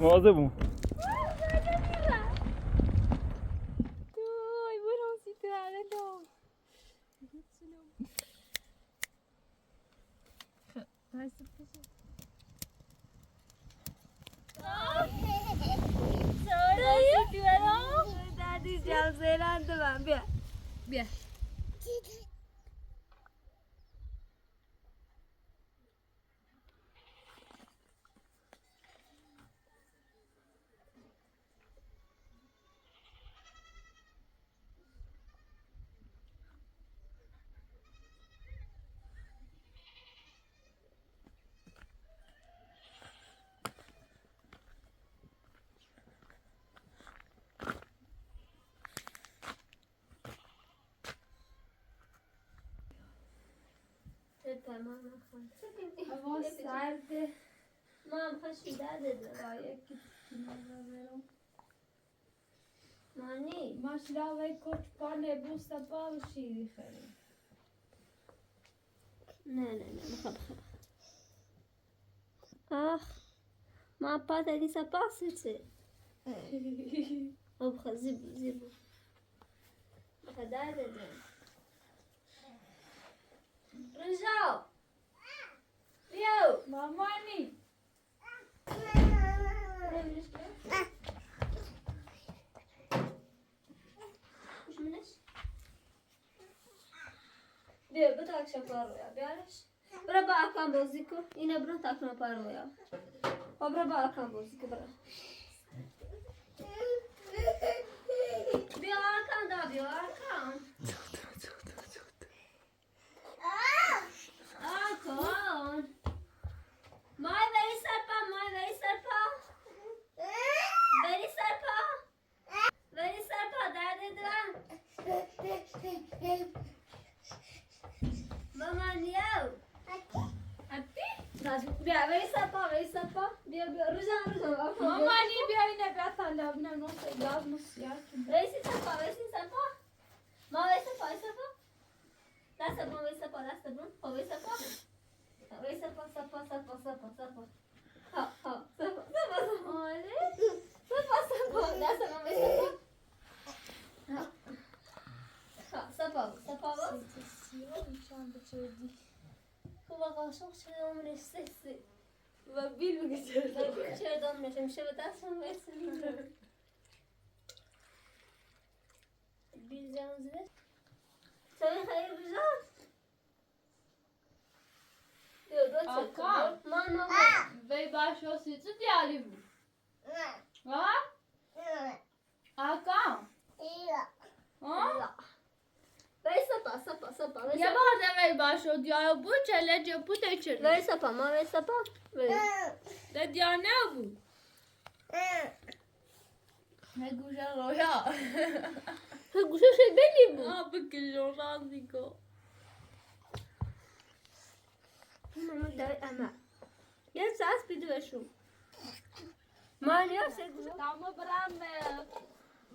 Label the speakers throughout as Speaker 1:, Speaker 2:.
Speaker 1: مواظب بون.
Speaker 2: توی برام سی تو هردم هست پشه سارا سی تو هردم دادی جم زیرند من بیا بیا
Speaker 3: تمام خان
Speaker 2: هوا سرده
Speaker 3: ما هم خشیده ده
Speaker 2: یکی کنار برم
Speaker 3: مانی
Speaker 2: ماشلا وی کچ پانه بوستا با و شیری خریم
Speaker 3: نه بخواب آخ ما پات دیسا پاسیچه او بخواب زیبو بخواب درده جان رجاو بیاو
Speaker 2: مامانی
Speaker 3: بیا بتاک شکار رویا بیارش برا با اکم بازی کن اینه برا تاکنه پر رویا برا با اکم بازی کن برا بیا اکم دا بیا اکم اکم مای بری سرپا بری سرپا درده دوان ماما نیاو
Speaker 2: هتی؟
Speaker 3: بیا بری سرپا بیا روزان
Speaker 2: مامانی بیا اینه بیا تا لبنه نوسه یاد مسیار کنه
Speaker 3: ویسی سرپا ما ویسی سرپا دست برون ویسی دست برون خب ویسی سرپا ها سرپا
Speaker 2: آره
Speaker 3: دست برون ویسی سرپا
Speaker 2: سیاه میشن بچردی
Speaker 3: خوب قاشق چه دامنش سکسی
Speaker 2: و بیل بگی
Speaker 3: چه دامنش میشه به دستم ویسی بیل جان زده سوی خیلی بجان
Speaker 2: آکا
Speaker 3: ماما
Speaker 2: وی باشو سی تو دیالی بود ها؟ آکا ها؟
Speaker 3: وی سپا
Speaker 2: یه بار ده وی باشو دیالی بود چله جو بوده چلی
Speaker 3: وی سپا ما وی سپا
Speaker 2: ده دیار نبود نه گوشه رویا
Speaker 3: گوشش بلی بود
Speaker 2: آه بکشون رازی کن
Speaker 3: اما یه ساس بیدو بشون مانیا سگوشو
Speaker 2: تمام برم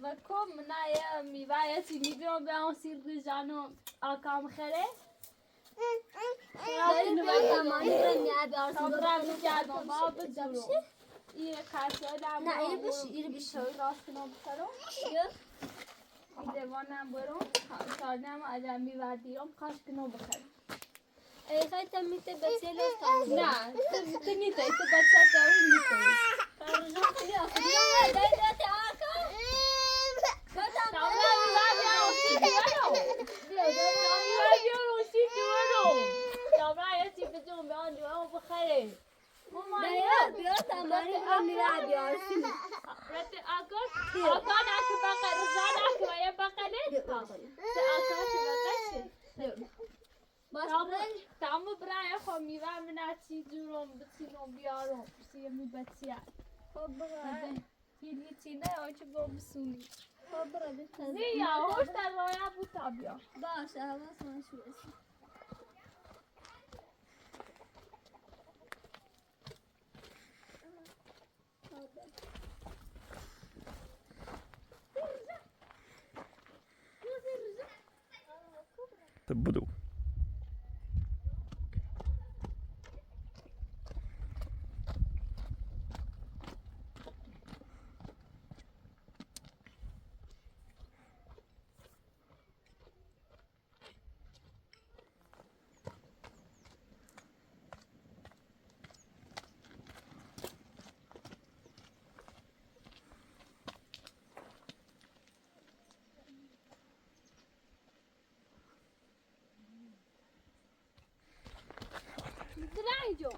Speaker 2: و کم نه میوه چینی بیام به اون سیر بیجانو آکام خره
Speaker 3: داری بیان تمانی برم یه بیار
Speaker 2: تا برم میگردم با بجورم این کسی آدم
Speaker 3: نه اینو بشی
Speaker 2: راست کنم بخرم این دوانم برم سارنم آدم میوردیم کاش کنم بخرم
Speaker 3: ای خیلی تا میته بچه لستان
Speaker 2: نه تو نیته تو بچه داری نیته
Speaker 3: فرجون خیلی آخری دای دای آکا
Speaker 2: تا برم میوردیم آسی دیوارم تا برم یه چی بجون به آن دوام بخره
Speaker 3: دایا بیا تمانی برم میره بیار سیم
Speaker 2: رت آکا نکه بقر رزان نکه و یه بقره سه آکا چه بقرشه تمام برای خواهم میوه من چی جورم بچینم بیارم سی می بچیه
Speaker 3: خب برای
Speaker 2: یه چینه آیچه برم بسونی
Speaker 3: خب برای بتازه
Speaker 2: زیا هوش در رایا بود تا بیا
Speaker 3: باشه حواس من شو بسی
Speaker 1: بدو.
Speaker 2: جو.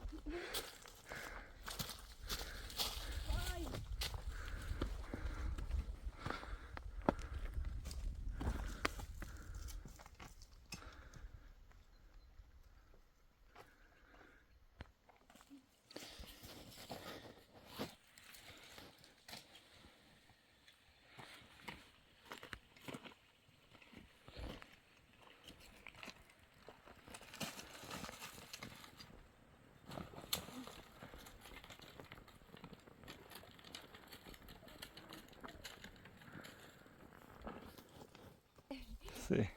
Speaker 1: Sì.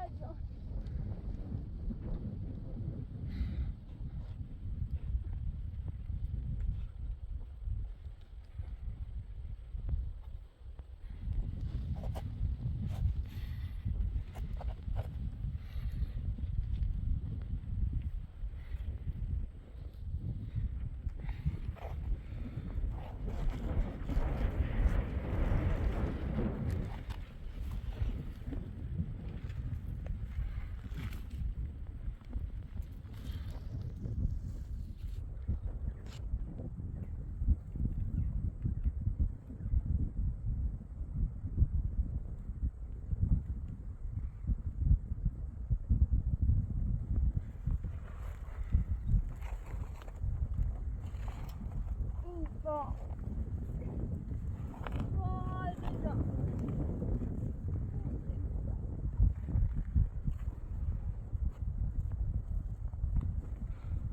Speaker 2: جان.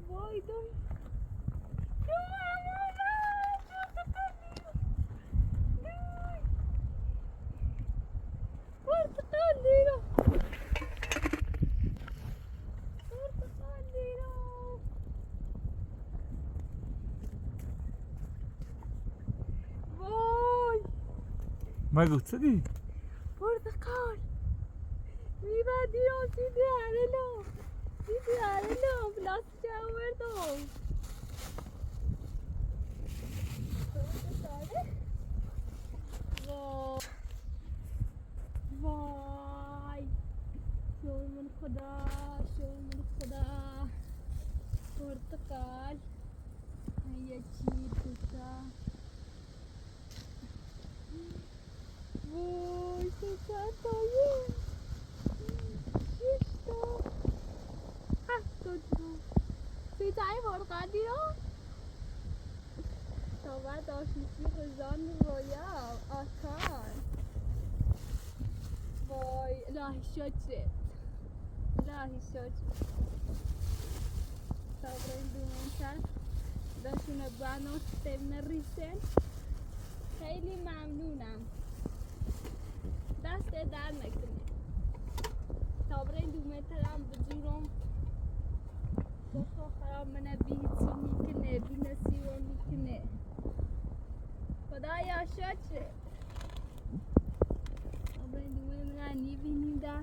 Speaker 2: Vay dayı. Portocalero. Portocalero. Vay.
Speaker 1: Maggot så di.
Speaker 2: Portakal. Viva Dios, idealelo. Idealelo. Plastica averdo. وای شوی من خدا شوی من خدا پرتقال یه چی توتا وای توتا تایی ششتا هفتا جو توتای پرتقالی رو تا بعد آشیشی خزان رویا آکار وای الهی شکرت الهی شکرت صبر دومنتر داشتون بانوش تبن ریسن خیلی ممنونم دست در نکنه صبر دومنتر هم بجورم بخوا خراب منه بیهیچی میکنه بی نصیبا میکنه خدایا شکرت صبر دومه من نیبینیم ده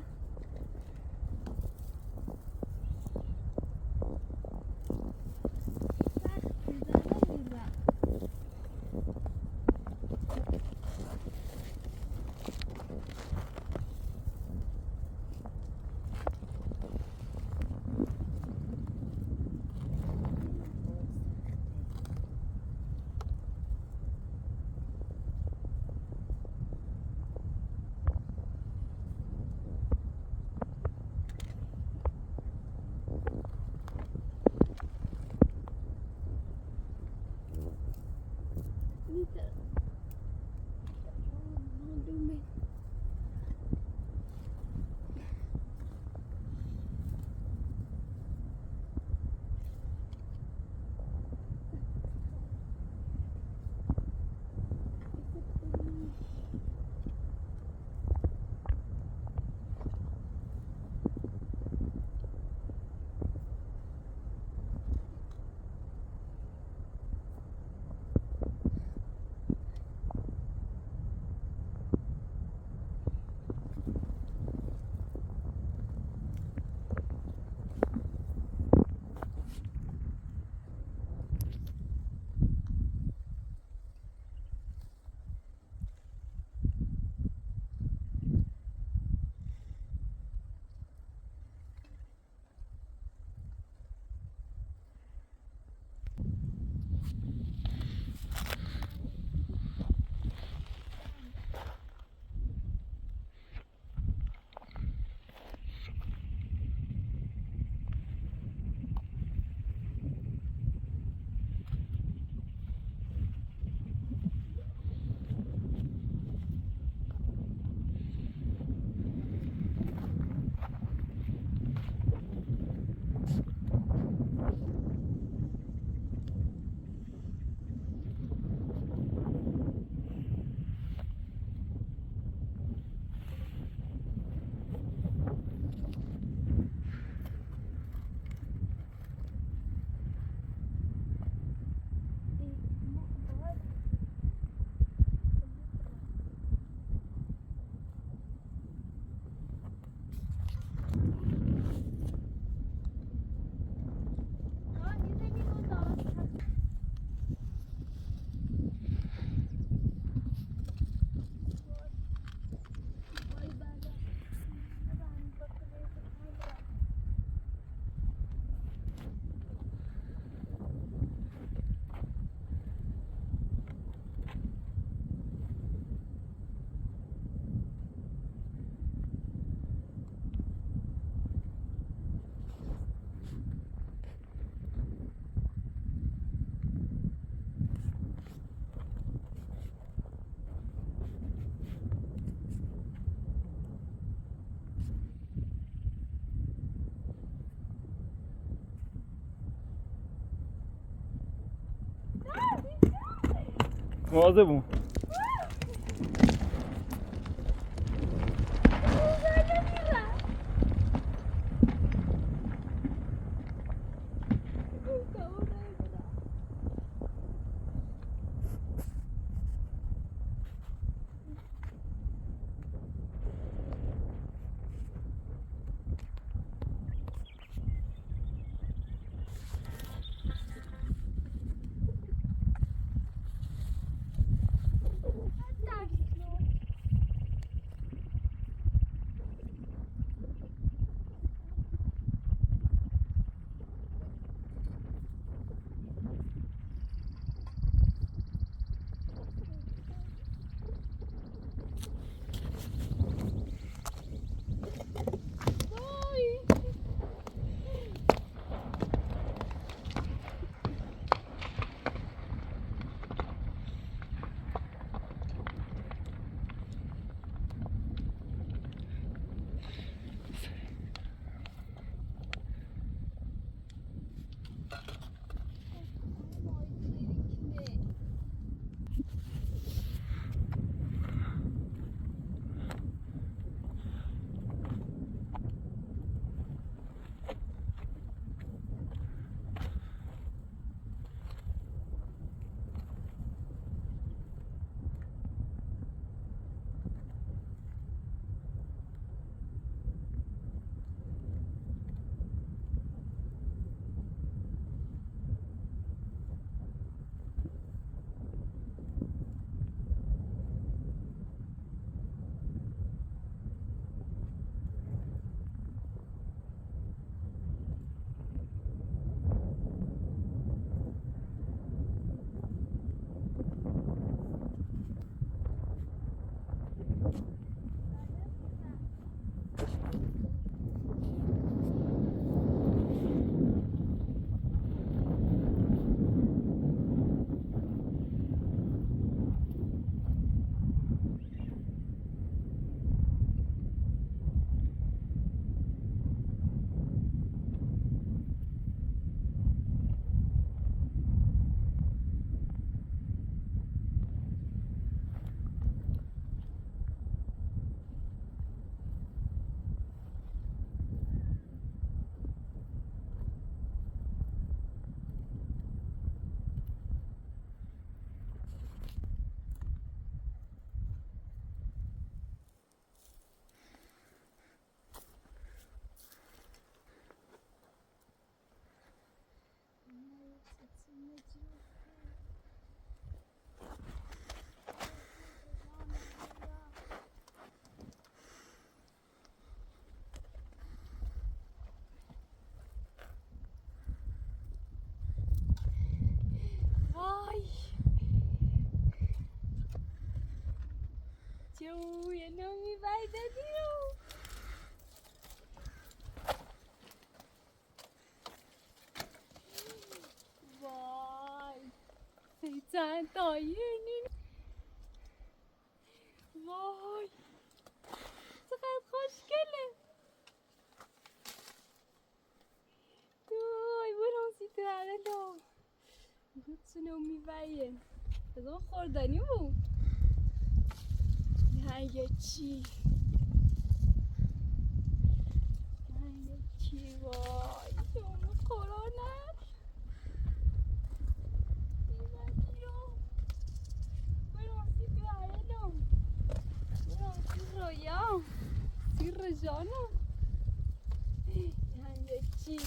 Speaker 1: مواظبون.
Speaker 2: جوی نمی بایددیو وای سیزن دایینی وای چقدر خوشگله دوی برام سیتره دو گوتسونو میباید بزن خوردنی بود یه چی وای شما قرآنت دیو برام سیتره دو برام سی رویا سی رجانو یه چی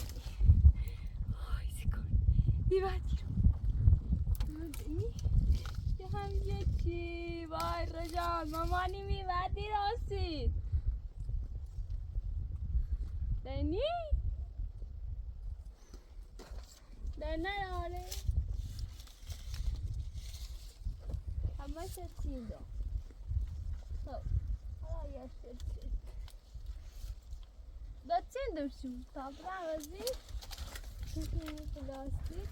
Speaker 2: وای سکن دیوادی رو هم یه چی وای رجان مامانی میوادی راسید دنی دنه آره همه شد دو خب حالا یه شد دا چندم تا برای وزی کسی پلاستیک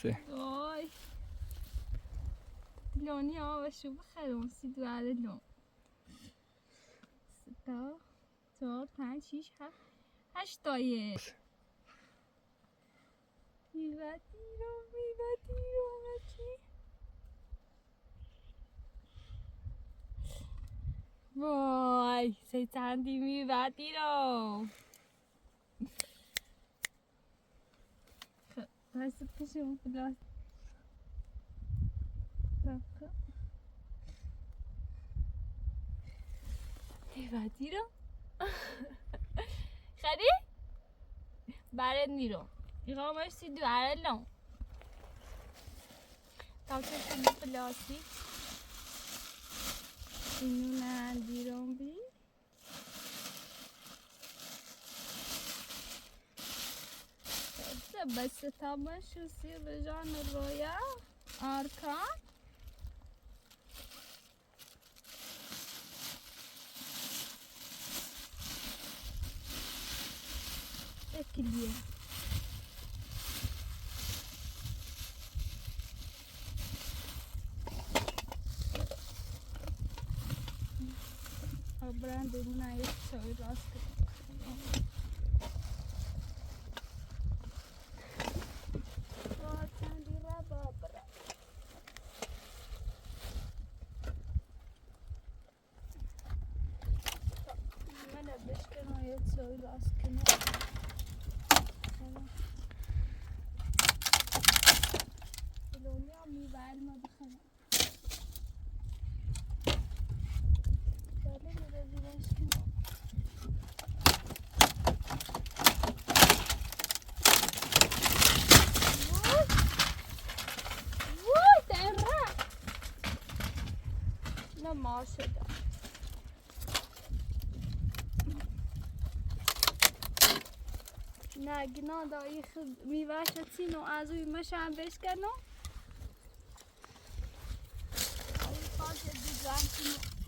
Speaker 2: وای لونی آوشو بخرم سی دواره لون ستا چهار پنج شیش هفت هشت تایه میوه دیرم بچی وای سی چندی میوه دیرم خب بایسته پیشم پلاس میوه دیرم خری؟ برد میرم ایقامش سی دواره لون تا که کنی پلاسی اینو نندیرم بی بس تابن شو سی رجان رویا آرکان اکلیه برند من یک چای راست چندی را بابرا من بشکنم یک چای راست کنم لونی هم میبر ما بخونم بله میره بیرش کنم وای در را نه ما شده نه گنا دایی خود میوهش سینو از اوی مشم بشکنم اوی خواهد دیگرم کنم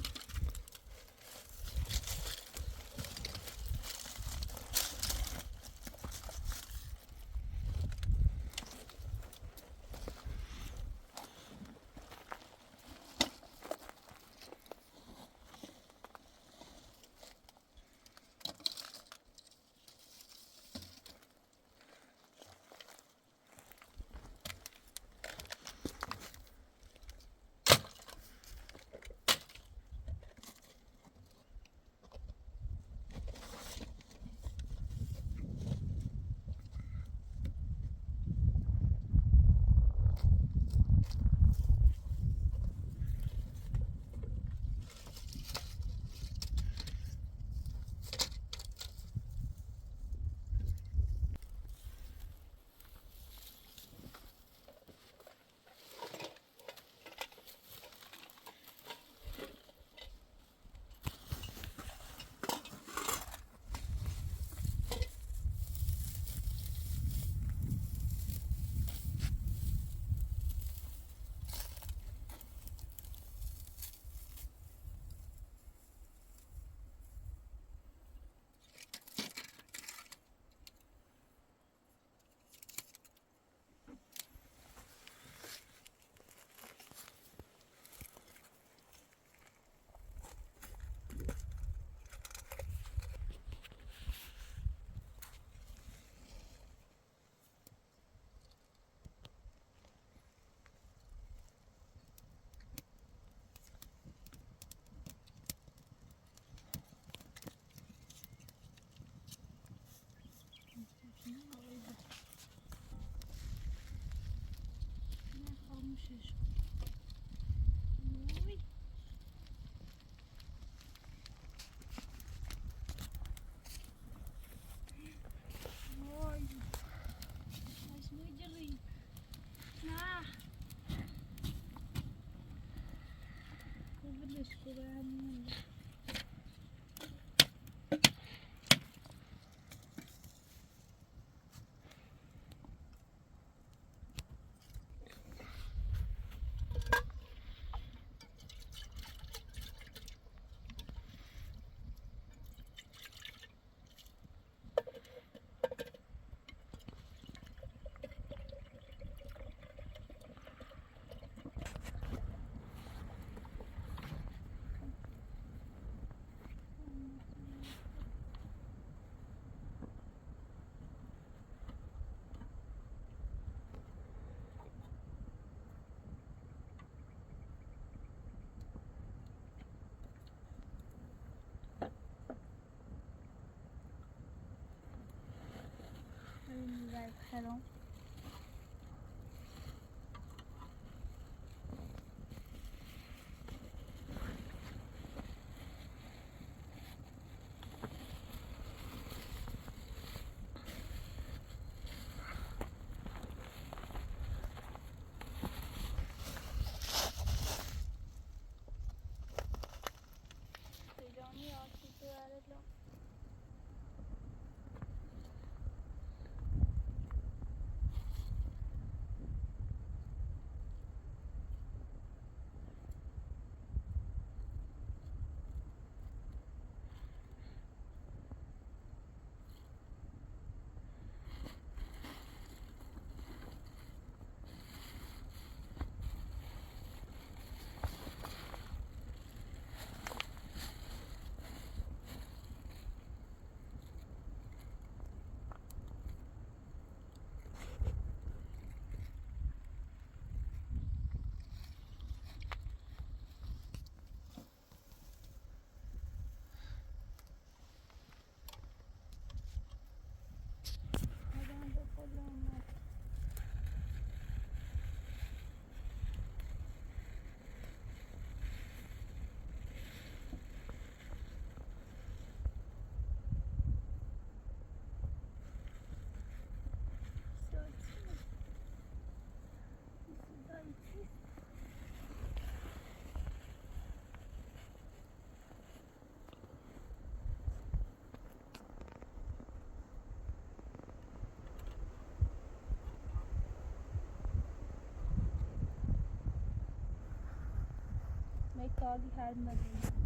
Speaker 2: سالی هر مدین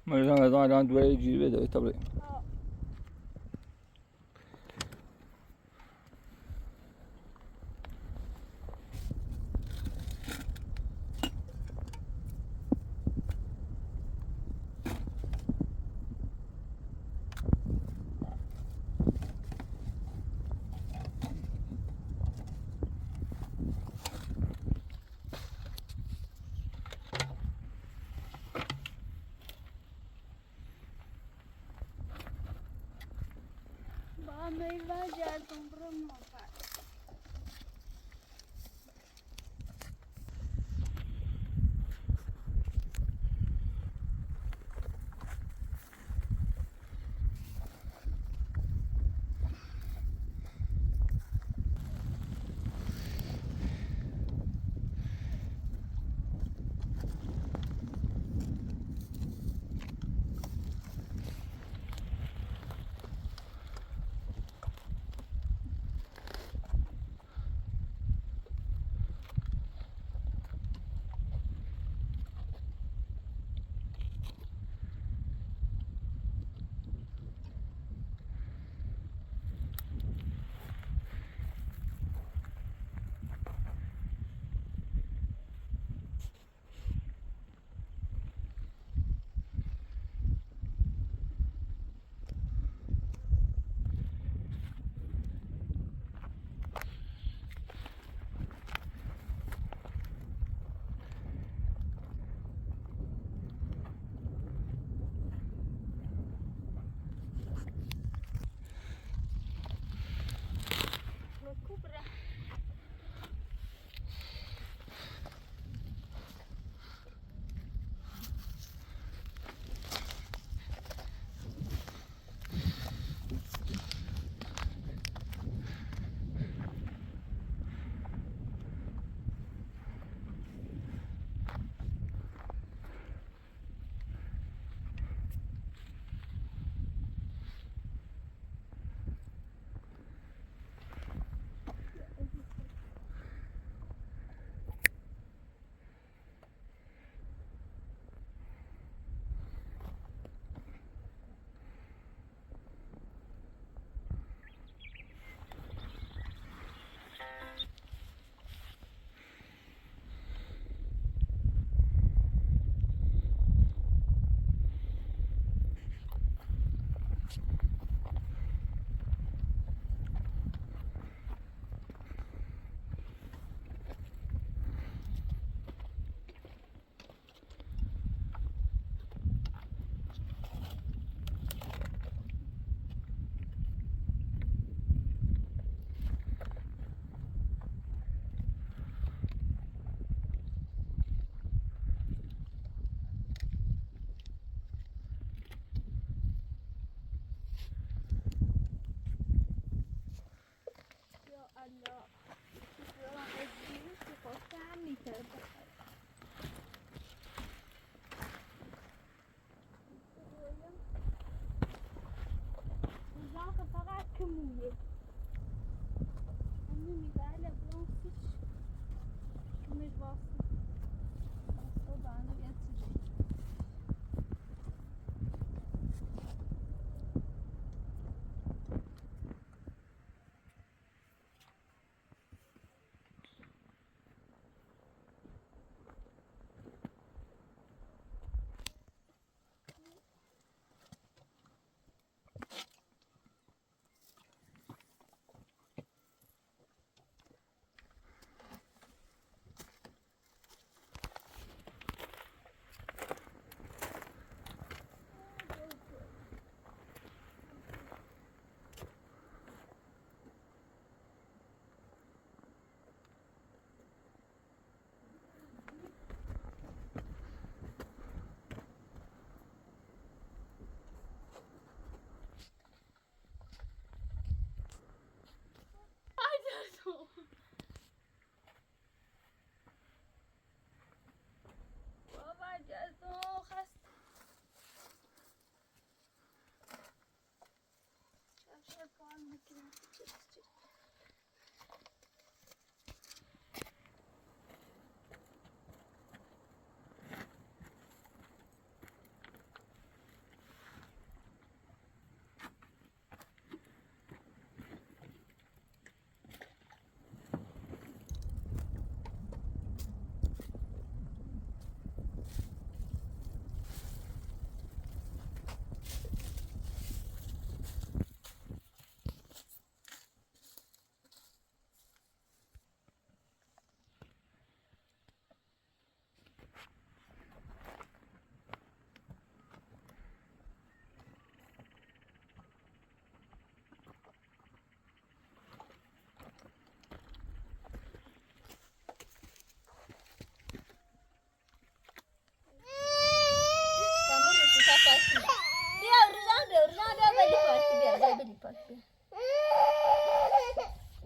Speaker 1: مثلا از آن دوره جیبه داره طبعا.
Speaker 2: Mamãe vai já comprar uma faca.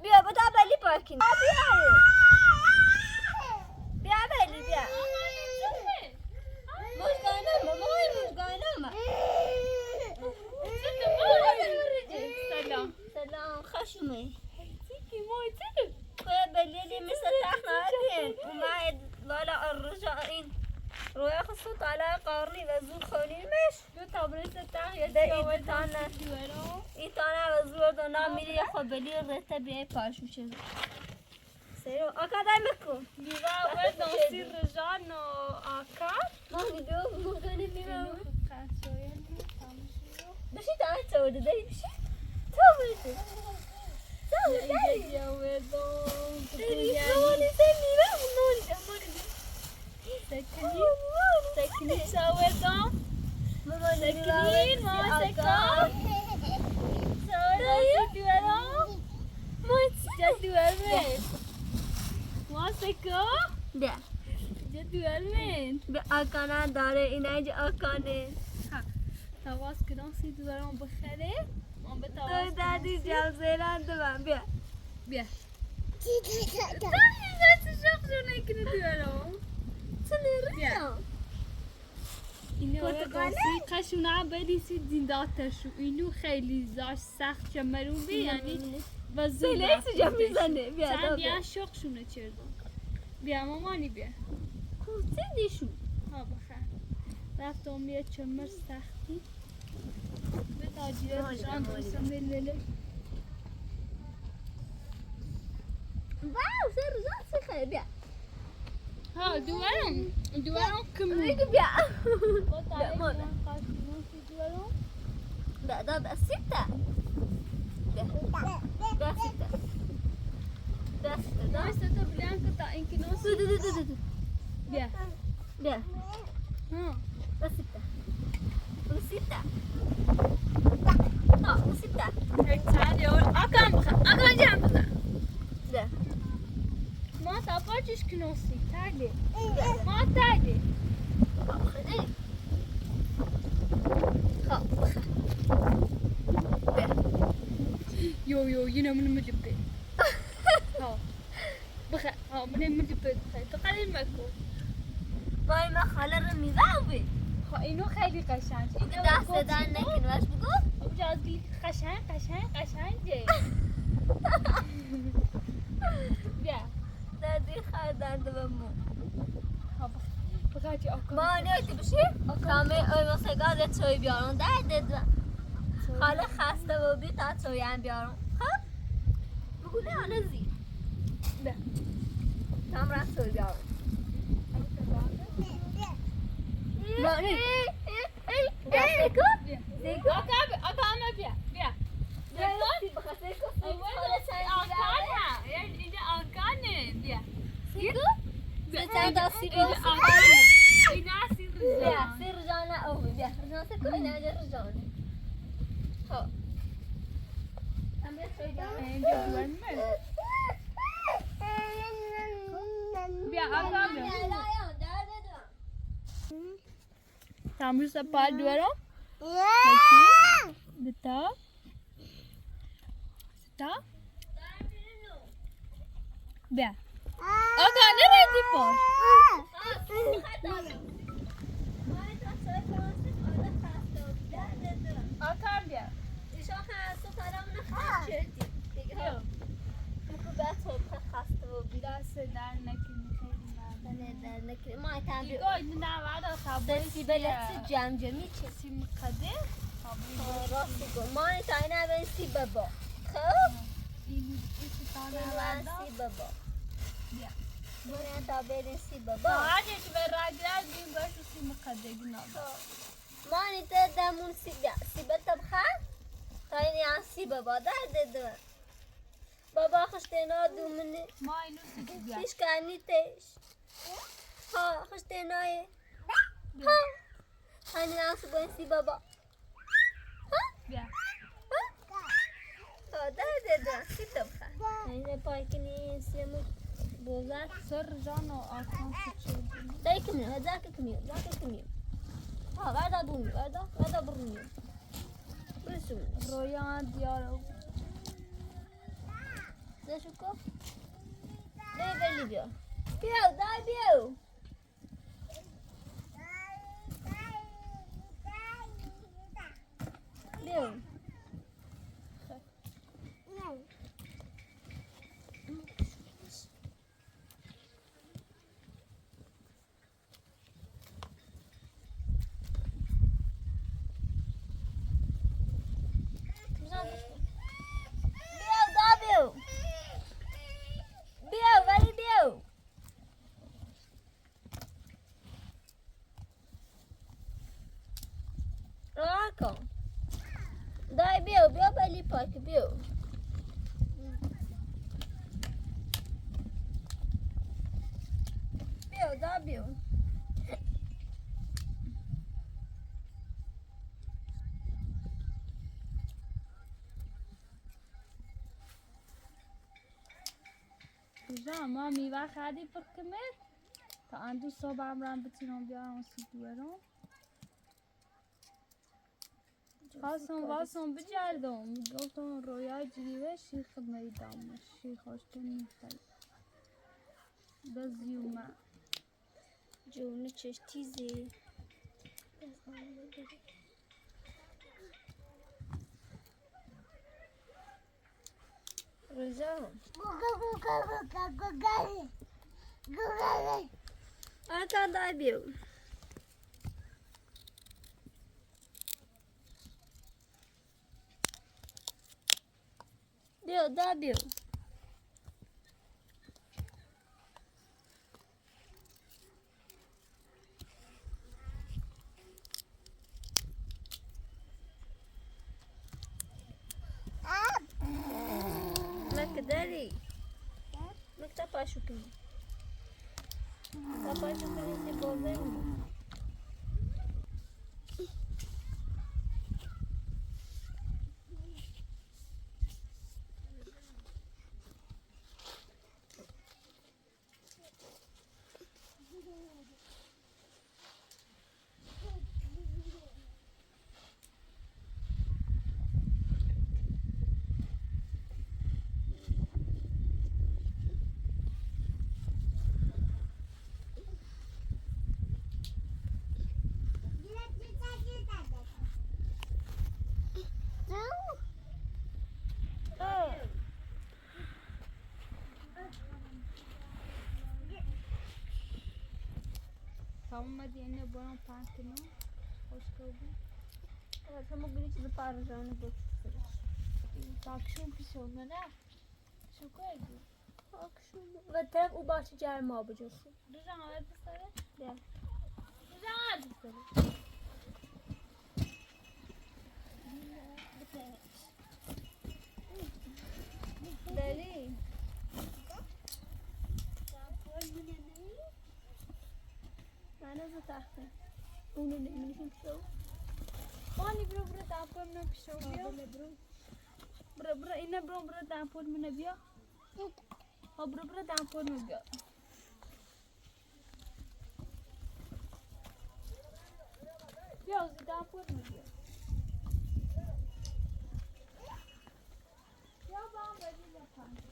Speaker 3: بیا بتا بلی پارکینگ بیا بلی بیا مزگانم مامای مزگانم
Speaker 2: سلام
Speaker 3: سلام خشمه
Speaker 2: چیکی مویتی
Speaker 3: خواه بلیلی مثل تخناتین اومد والا الرجاء این روی خصو طالع قارنی و زور خونیمش
Speaker 2: دو تابلت تاخ
Speaker 3: ده این تانه این تانه و زور دو نامیری یا خود بلی رته بیای پاشو چیز سیرو آکا دای مکو
Speaker 2: دیوا و دانسی رجان و آکار
Speaker 3: مانی بیو مردانی بیمو
Speaker 2: قصوی
Speaker 3: بشی تانه چوده دایی بشی تو بشی تو بشی سیری خوانی سیری مانی جمانی
Speaker 2: سکنی ساوردم سکنین ما سکا ساوردم دوارم ما جدوارمن ما سکا
Speaker 3: بیا
Speaker 2: جدوارمن
Speaker 3: به آکانه داره اینه جا آکانه
Speaker 2: تواس کدام سی دوارم بخره ما به
Speaker 3: تو
Speaker 2: تواس
Speaker 3: دادی جوزیران دوام بیا
Speaker 2: بیا تایی شخص رو نکنه دوارم
Speaker 3: بیا
Speaker 2: اینو
Speaker 3: پرتقاله؟
Speaker 2: دانسی قشونه بریسی دینداتشو اینو خیلی زاش سخت چمرون بی یعنی و
Speaker 3: سیلی سجا میزنه بیا
Speaker 2: چند
Speaker 3: دو
Speaker 2: بیا
Speaker 3: بیا
Speaker 2: شخشونه چردم بیا مامانی بیا
Speaker 3: کوسی دیشو
Speaker 2: ها بخیر رفتم یه چمر سختی به تاجیره
Speaker 3: مالی
Speaker 2: جان
Speaker 3: بیا، مالی
Speaker 2: دوستم لیلی
Speaker 3: واو سر رجال سخه بیا
Speaker 2: ها دوارم کمون
Speaker 3: بگو بیا
Speaker 2: با تایی
Speaker 3: مالی.
Speaker 2: جان قشونه سی دوارم
Speaker 3: بیا دو بیا سیتا بیا بیا سیتا بیا سیتا دو
Speaker 2: داشته تو بلیان که تا اینکه نوسی
Speaker 3: دو
Speaker 2: بیا
Speaker 3: بیا
Speaker 2: ها
Speaker 3: بیا سیتا بیا سیتا ها بیا سیتا
Speaker 2: چند یور آکان جان بزن
Speaker 3: بیا
Speaker 2: ما تاپاچش کنوسی تاگه ما تاگه
Speaker 3: خیلی خب بیا
Speaker 2: يو ينا من مجبل ها بخ ها من مجبل تقلل ماكو
Speaker 3: وای ما خاله رو میزاوی
Speaker 2: اینو خیلی قشنگ
Speaker 3: دست دادن نکن واش بگو
Speaker 2: جاز گلی قشنگه بیا
Speaker 3: دادی خردن دو مو
Speaker 2: ها بخاطی آکا
Speaker 3: ما نیاتی بشی کامه اوی واسگاه چوی بیارون داد خاله خسته و بی تا چوی هم بیارون خب بگو نه حالا زیر
Speaker 2: بیا
Speaker 3: تام رفت چوی بیارون مانی بیا سیکو سیکو
Speaker 2: آکا همه بیا
Speaker 3: سیکو
Speaker 2: اینجا آکانه بیا
Speaker 3: سیکو چند تا سیکو
Speaker 2: اینجا آکانه اینا سیر
Speaker 3: بیا سیر رجانه اوی بیا رجانه سیکو اینه رجانه خب هم بیا چوی بیارون
Speaker 2: اینجا دوارمه بیا آکا بیا تمروز پال دوارم بتا ستا بیا آقا نمیدی پاش آقا بیا در نکنی خیلی ممنون.
Speaker 3: در نکنی ما ایتم
Speaker 2: دیگه این نواد خبری
Speaker 3: دستی بلد جمجمی چه
Speaker 2: سیم قده
Speaker 3: راستی گو ما ایتا این اول سی بابا خب
Speaker 2: این ستان
Speaker 3: این
Speaker 2: نواد
Speaker 3: سی بابا
Speaker 2: بیا
Speaker 3: این تا برین سی بابا
Speaker 2: هرچی به رگرد بیم باش سیم قده گناه
Speaker 3: ما ایتا دمون سی بطبخه تا این یان سی بابا ده بابا خشتینا دومنی
Speaker 2: ما اینو سیدی بیا
Speaker 3: پیش کنی تیش ها خشتینای ها هنی ناسو باین سی بابا
Speaker 2: بیا
Speaker 3: ها ده سی طبخه اینه پای کنی سیمو بوزد
Speaker 2: سر جان و آسان سچه
Speaker 3: دای کمیو زاک کمیو ها وردا دومی وردا برمیو برسون
Speaker 2: رویان دیارو
Speaker 3: دشوکو دای بلی بیا دای بیو بیو Dai biu beli pak biu. Biu.
Speaker 2: جان ما میوه خریدی پر کمر تا اندو صبح هم بتونم بیارم سیدوارم خواستم بجردم گفتم رویای جریوه شیخ میدم شیخ هاشتن میخوای بزیومه
Speaker 3: جونه چش تیزی رضا آتا دای بیو بیو داری مکتا پاشو کنی سی بازه
Speaker 2: تمام اینه برام پاک کنم خوش کنم
Speaker 3: همه گلی چیز پارجانه بود
Speaker 2: تاکشون پیشون نه شو کردی
Speaker 3: و طرف او باشه جای ما بجوشو
Speaker 2: رجان آورد بسره
Speaker 3: بیا
Speaker 2: رجان آورد بسره
Speaker 3: داری من از تخته اونو نمیشیم شو
Speaker 2: خانی برو دامپول من پیشون بیا برو اینه برو دامپول من بیا برو دامپول من بیا بیا از دامپول من بیا بیا با هم بدی لطفا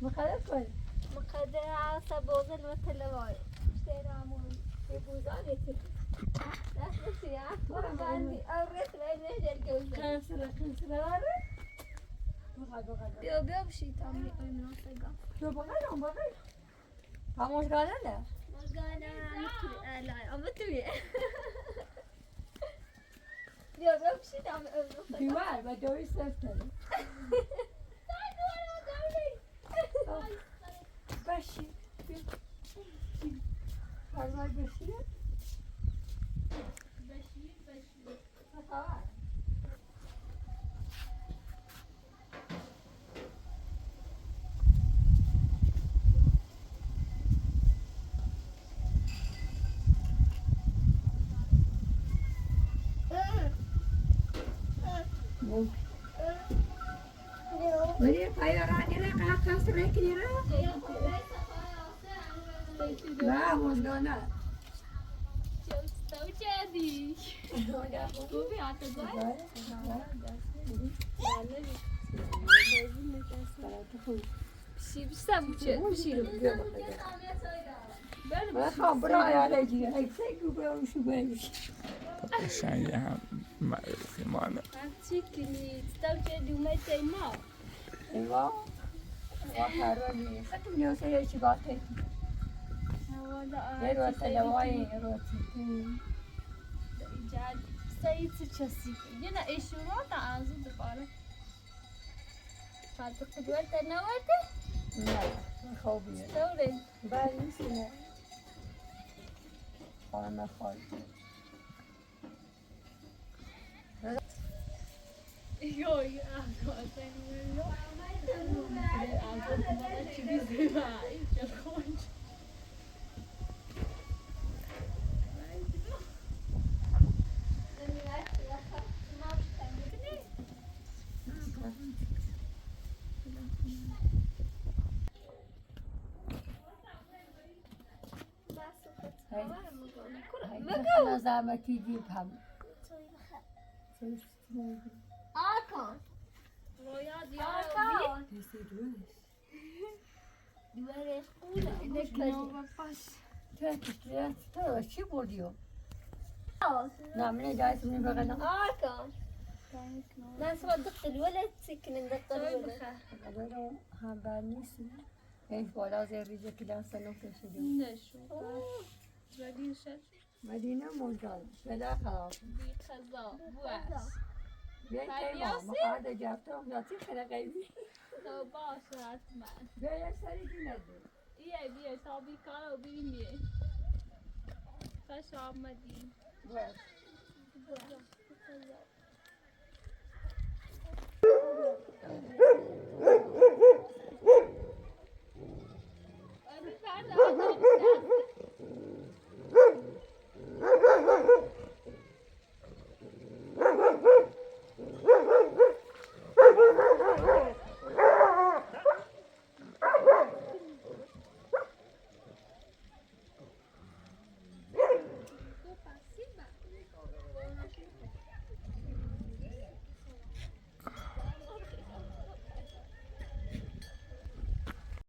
Speaker 4: مخالف کن
Speaker 3: مقدر عصا بوزل مثل واي اشتري عمون
Speaker 4: بوزانه
Speaker 3: دست سیاه قربانی اورت بینه جلگوزه
Speaker 4: کنسله داره
Speaker 2: بیا بشی تامی اینا سگا
Speaker 4: تو بغل تماش گاله
Speaker 3: مزگانه لا امتوی بیا بشی تام اورت
Speaker 4: دیوار و دوی سفته باشی فرمای باشی ولی پایرانی را کاست رکی را نه مزگانه
Speaker 2: تو چدی خوبی آتا بشی بشتم بشی
Speaker 4: من خبرای علی جی ایسه گوشو بهش
Speaker 1: قشنگ هم معرفی مانه
Speaker 2: چی کنی تو چدی اومد اینا
Speaker 4: ایوا قراری خطو نیوسه چی باته یه روز دوای روزی
Speaker 2: ایجاد سعید چسی یه نه اشورات ازو دوباره فاتو خدوات نواته
Speaker 4: نه خوبیه
Speaker 2: دوره
Speaker 4: بله نیست نه خانه خواهی
Speaker 2: یوی
Speaker 4: خلا زحمتی دیب هم
Speaker 3: آکن
Speaker 2: رویا دیار
Speaker 3: آکن
Speaker 4: دیسی دوش
Speaker 3: دیوارش خوله
Speaker 2: نکنه پاش
Speaker 4: تو چی بودیو؟ نه من جایت من بغل
Speaker 3: آکن ناس ودخت الولد سكن دخت الولد
Speaker 4: قدرو هم بر نیست این بالا زیریجه کلاس نوکه شدیم
Speaker 2: نشو جدی شد
Speaker 4: مدینه موجال بلا خلاص
Speaker 2: بی خزا بواس
Speaker 4: بیای تیما مخارد جفتم ناتی خلقیمی
Speaker 2: تو باشه حتما
Speaker 4: بیای سری دی نده
Speaker 2: بیا تا بی کارو بینی خوش آمدی
Speaker 4: باش